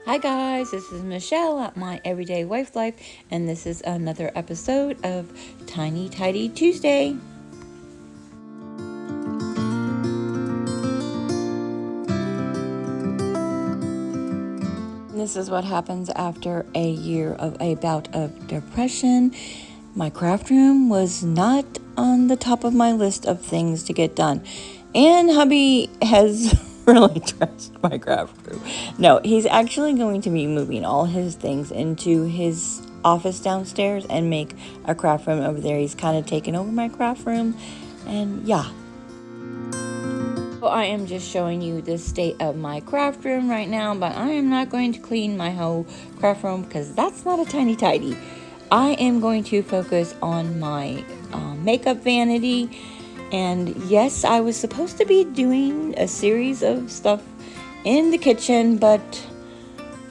Hi guys, this is Michelle at My Everyday Wife Life, and this is another episode of Tiny Tudy Tuesday. This is what happens after a year of a bout of depression. My craft room was not on the top of my list of things to get done, and hubby has really trashed my craft room. No, he's actually going to be moving all his things into his office downstairs and make a craft room over there. He's kind of taken over my craft room, and yeah. So I am just showing you the state of my craft room right now, but I am not going to clean my whole craft room because that's not a tiny tidy. I am going to focus on my makeup vanity. And yes, I was supposed to be doing a series of stuff in the kitchen, but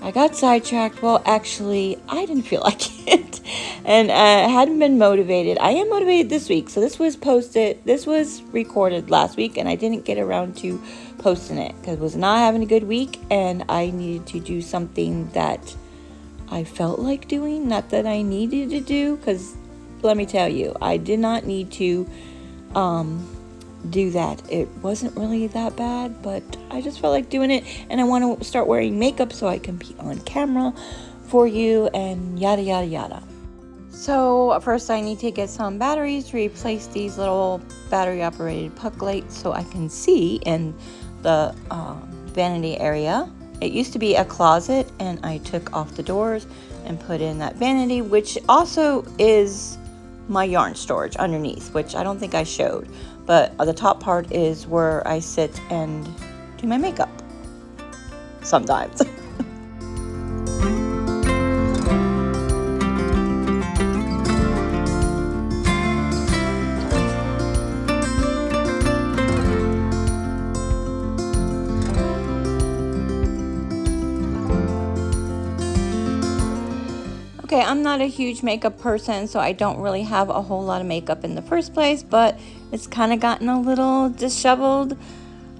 I got sidetracked. Well, actually, I didn't feel like it, and I hadn't been motivated. I am motivated this week, so this was recorded last week, and I didn't get around to posting it because I was not having a good week, and I needed to do something that I felt like doing, not that I needed to do, because let me tell you, I did not need to do that. It wasn't really that bad, but I just felt like doing it, and I want to start wearing makeup so I can be on camera for you and yada yada yada. So first I need to get some batteries to replace these little battery operated puck lights so I can see in the vanity area. It used to be a closet, and I took off the doors and put in that vanity, which also is my yarn storage underneath, which I don't think I showed, but the top part is where I sit and do my makeup sometimes. Okay, I'm not a huge makeup person, so I don't really have a whole lot of makeup in the first place, but it's kind of gotten a little disheveled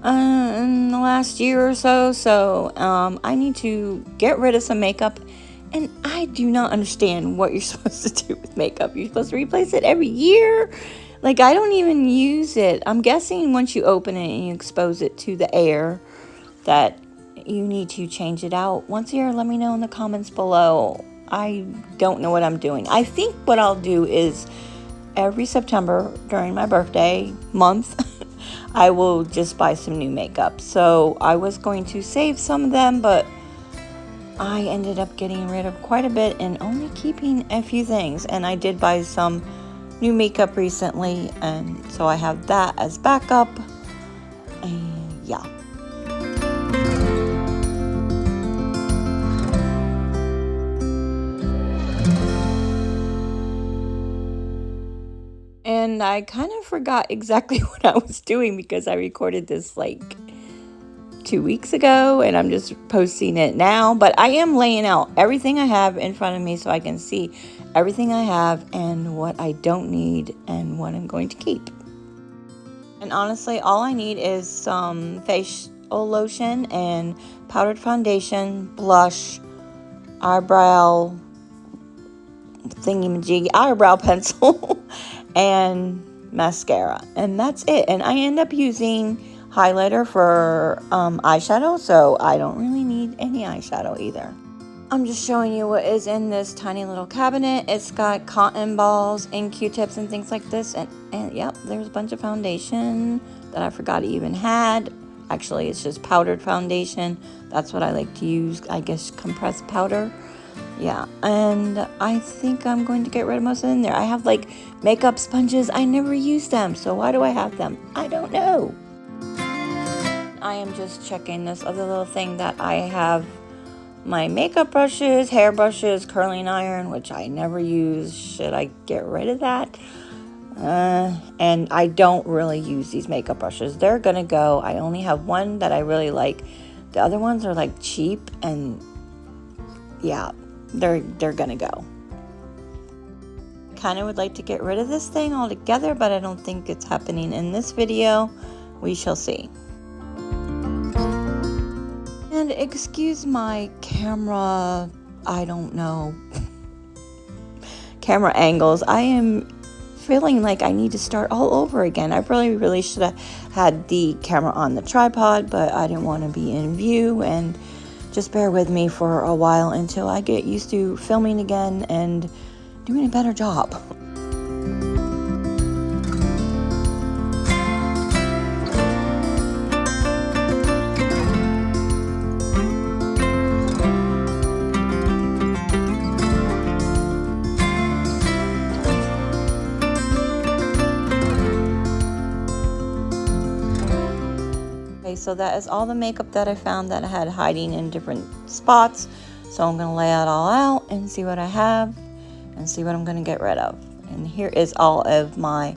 in the last year or so, I need to get rid of some makeup, and I do not understand what you're supposed to do with makeup. You're supposed to replace it every year? Like, I don't even use it. I'm guessing once you open it and you expose it to the air that you need to change it out once a year. Let me know in the comments below. I don't know what I'm doing. I think what I'll do is every September during my birthday month, I will just buy some new makeup. So I was going to save some of them, but I ended up getting rid of quite a bit and only keeping a few things. And I did buy some new makeup recently, and so I have that as backup. And yeah. And I kind of forgot exactly what I was doing because I recorded this like 2 weeks ago, and I'm just posting it now. But I am laying out everything I have in front of me so I can see everything I have and what I don't need and what I'm going to keep. And honestly, all I need is some facial lotion and powdered foundation, blush, eyebrow thingy-majiggy, eyebrow pencil, and mascara, and that's it. And I end up using highlighter for eyeshadow, so I don't really need any eyeshadow either. I'm just showing you what is in this tiny little cabinet. It's got cotton balls and Q-tips and things like this, and yep, there's a bunch of foundation that I forgot I even had. Actually, it's just powdered foundation. That's what I like to use, I guess, compressed powder. Yeah, and I think I'm going to get rid of most of them there. I have like makeup sponges. I never use them, so why do I have them? I don't know. I am just checking this other little thing that I have. My makeup brushes, hair brushes, curling iron, which I never use. Should I get rid of that? And I don't really use these makeup brushes. They're gonna go. I only have one that I really like. The other ones are like cheap, and yeah, they're gonna go. Kind of would like to get rid of this thing altogether, but I don't think it's happening in this video. We shall see. And excuse my camera, I don't know, camera angles. I am feeling like I need to start all over again. I really should have had the camera on the tripod, but I didn't want to be in view, and just bear with me for a while until I get used to filming again and doing a better job. So that is all the makeup that I found that I had hiding in different spots. So I'm going to lay it all out and see what I have and see what I'm going to get rid of. And here is all of my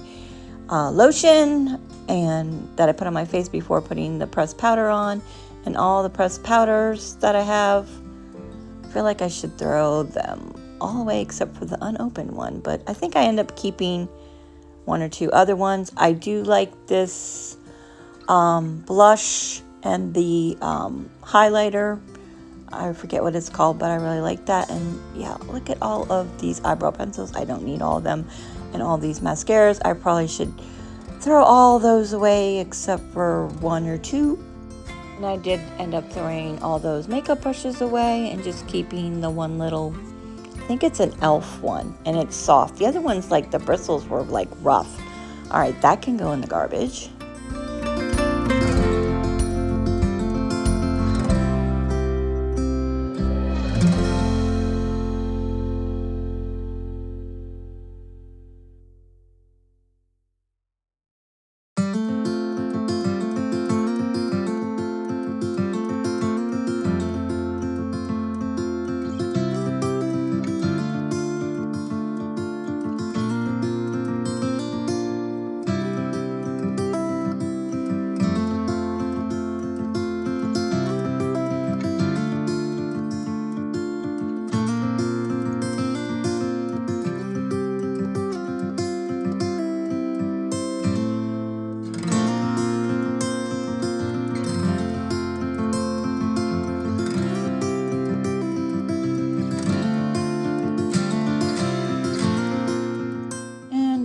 lotion and that I put on my face before putting the pressed powder on, and all the pressed powders that I have. I feel like I should throw them all away except for the unopened one, but I think I end up keeping one or two other ones. I do like this blush and the highlighter. I forget what it's called, but I really like that. And yeah, look at all of these eyebrow pencils. I don't need all of them. And all these mascaras, I probably should throw all those away except for one or two. And I did end up throwing all those makeup brushes away and just keeping the one little, I think it's an elf one, and it's soft. The other ones, like the bristles, were like rough. All right, that can go in the garbage.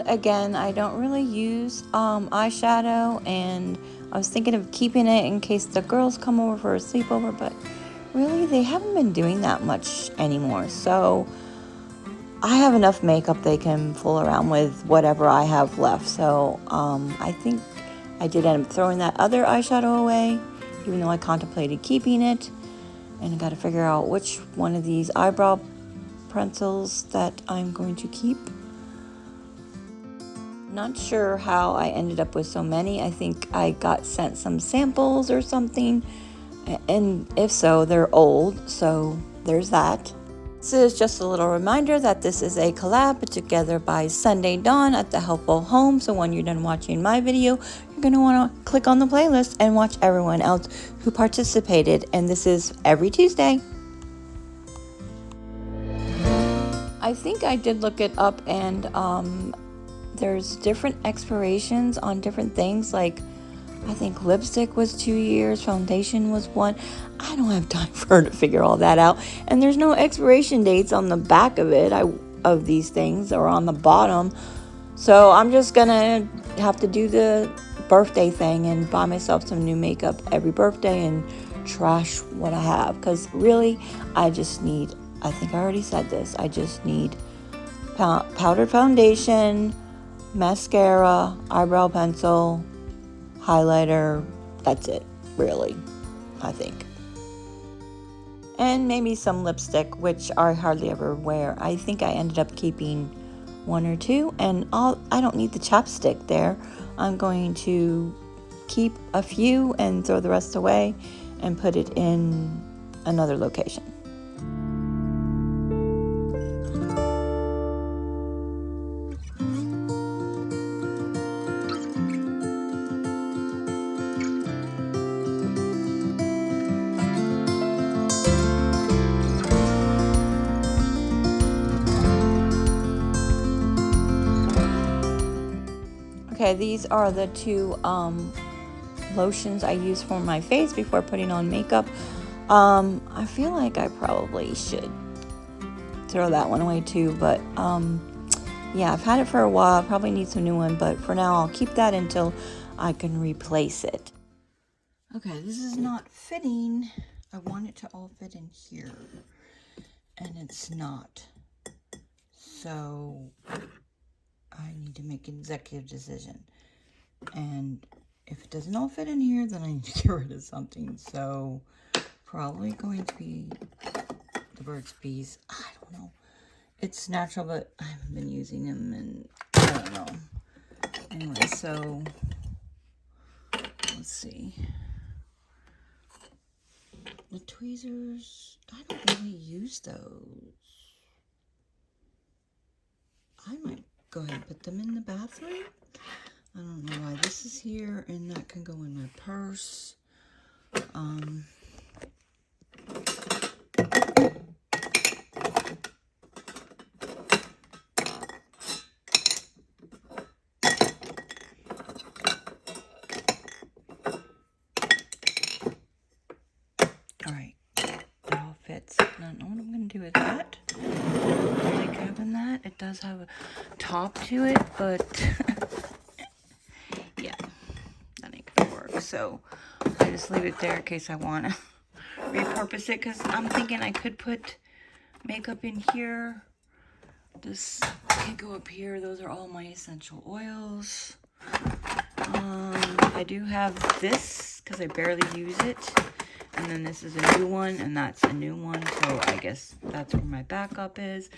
Again, I don't really use eyeshadow, and I was thinking of keeping it in case the girls come over for a sleepover, but really they haven't been doing that much anymore. So I have enough makeup they can fool around with whatever I have left. So I think I did end up throwing that other eyeshadow away, even though I contemplated keeping it. And I got to figure out which one of these eyebrow pencils that I'm going to keep. Not sure how I ended up with so many. I think I got sent some samples or something, and if so, they're old, so there's that. This is just a little reminder that this is a collab put together by Sunday Dawn at The Helpful Home. So when you're done watching my video, you're going to want to click on the playlist and watch everyone else who participated, and this is every Tuesday. I think I did look it up, and there's different expirations on different things. Like, I think lipstick was 2 years, foundation was 1. I don't have time for her to figure all that out. And there's no expiration dates on the back of it, of these things, or on the bottom. So I'm just gonna have to do the birthday thing and buy myself some new makeup every birthday and trash what I have. Because really, I just need, I think I already said this, I just need powdered foundation, mascara, eyebrow pencil, highlighter. That's it, really, I think. And maybe some lipstick, which I hardly ever wear. I think I ended up keeping 1 or 2, and I don't need the chapstick there. I'm going to keep a few and throw the rest away and put it in another location. Okay, these are the 2 lotions I use for my face before putting on makeup. I feel like I probably should throw that one away too, but yeah, I've had it for a while. I probably need some new one, but for now I'll keep that until I can replace it. Okay, this is not fitting. I want it to all fit in here, and it's not. So I need to make an executive decision. And if it doesn't all fit in here, then I need to get rid of something. So probably going to be the Burt's Bees. I don't know. It's natural, but I haven't been using them, and I don't know. Anyway, so let's see. The tweezers, I don't really use those. I might go ahead and put them in the bathroom. I don't know why this is here, and that can go in my purse. Alright, it all fits. I don't know what I'm going to do with that. I like having that. It does have a top to it, but yeah, that ain't going to work. So I just leave it there in case I want to repurpose it, because I'm thinking I could put makeup in here. This can go up here. Those are all my essential oils. I do have this because I barely use it, and then this is a new one, and that's a new one, so I guess that's where my backup is.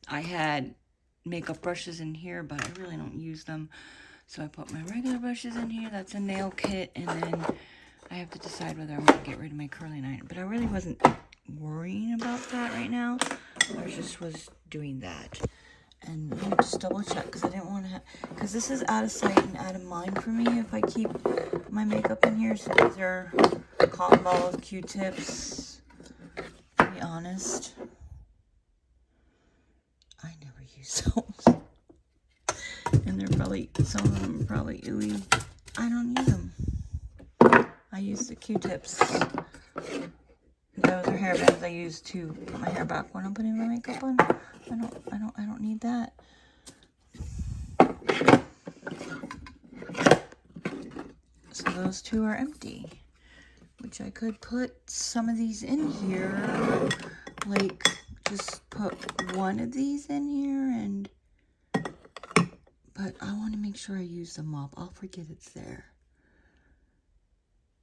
I had makeup brushes in here, but I really don't use them, so I put my regular brushes in here. That's a nail kit, and then I have to decide whether I want to get rid of my curling iron, but I really wasn't worrying about that right now. I just was doing that. And let me just double check, because I didn't want to have, because this is out of sight and out of mind for me if I keep my makeup in here. So these are cotton balls, Q-tips, to be honest. I never use those. And they're probably, some of them are probably ooey. I don't use them. I use the Q-tips. Those are hair bands I use to put my hair back when I'm putting my makeup on. I don't need that. So those two are empty, which I could put some of these in here, like just put one of these in here, and but I want to make sure I use them up. I'll forget it's there.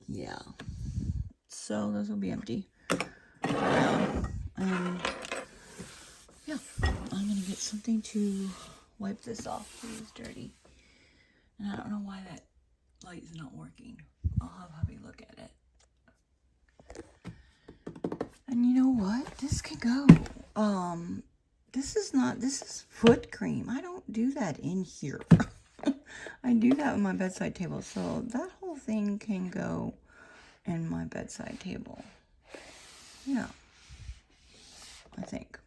Yeah. So those will be empty. And yeah, I'm gonna get something to wipe this off. It's dirty, and I don't know why that light is not working. I'll have hubby look at it. And you know what? This could go. This is foot cream. I don't do that in here. I do that with my bedside table, so that whole thing can go in my bedside table. Yeah, I think.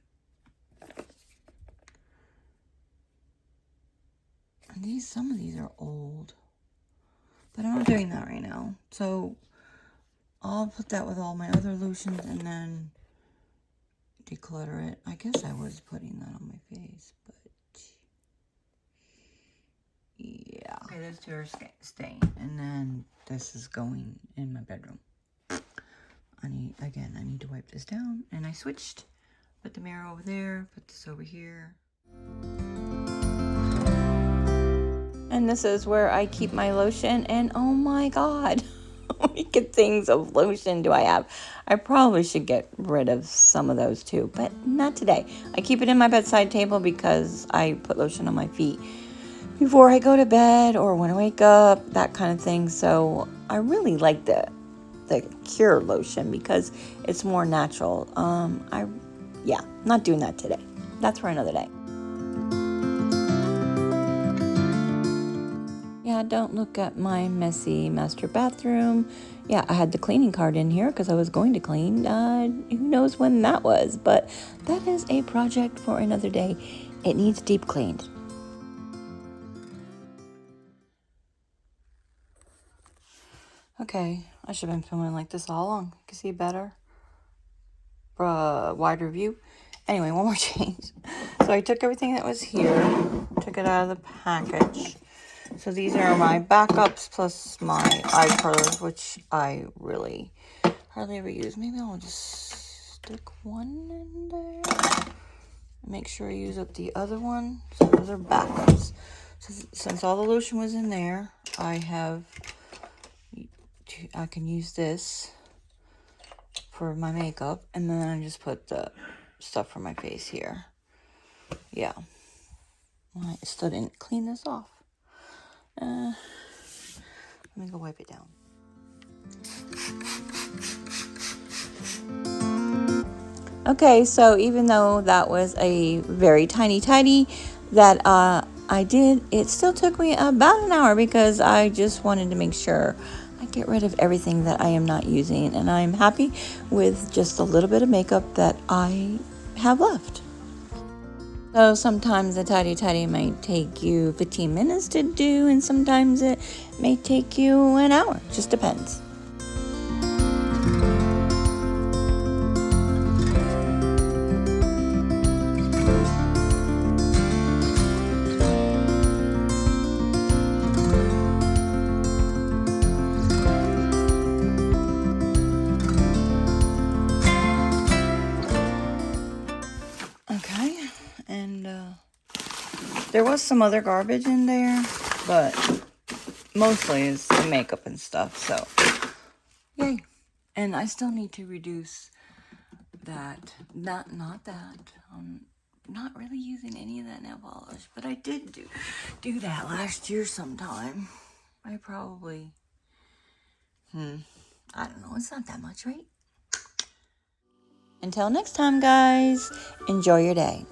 And some of these are old, but I'm not doing that right now. So I'll put that with all my other lotions and then declutter it. I guess I was putting that on my face, but yeah. Okay, those two are staying, and then this is going in my bedroom. I need to wipe this down, and I switched. Put the mirror over there, put this over here. And this is where I keep my lotion, and oh my god, how many good things of lotion do I have? I probably should get rid of some of those too, but not today. I keep it in my bedside table because I put lotion on my feet before I go to bed or when I wake up, that kind of thing. So I really like the Cure lotion because it's more natural. Yeah, not doing that today. That's for another day. Yeah, don't look at my messy master bathroom. Yeah, I had the cleaning card in here because I was going to clean. Who knows when that was, but that is a project for another day. It needs deep cleaned. Okay, I should have been filming like this all along. You can see better. wider view. Anyway, one more change. So I took everything that was here, took it out of the package. So these are my backups plus my eye colors, which I really hardly ever use. Maybe I'll just stick one in there. Make sure I use up the other one. So those are backups. So since all the lotion was in there, I can use this for my makeup, and then I just put the stuff for my face here. Yeah. I still didn't clean this off. Let me go wipe it down. Okay, so even though that was a very tiny tidy that I did, it still took me about an hour because I just wanted to make sure I get rid of everything that I am not using, and I'm happy with just a little bit of makeup that I have left. So sometimes a tidy might take you 15 minutes to do, and sometimes it may take you an hour. Just depends. Okay, and there was some other garbage in there, but mostly it's the makeup and stuff, so yay. And I still need to reduce that, not that, not really using any of that nail polish, but I did do that last year sometime. I probably, I don't know, it's not that much, right? Until next time, guys, enjoy your day.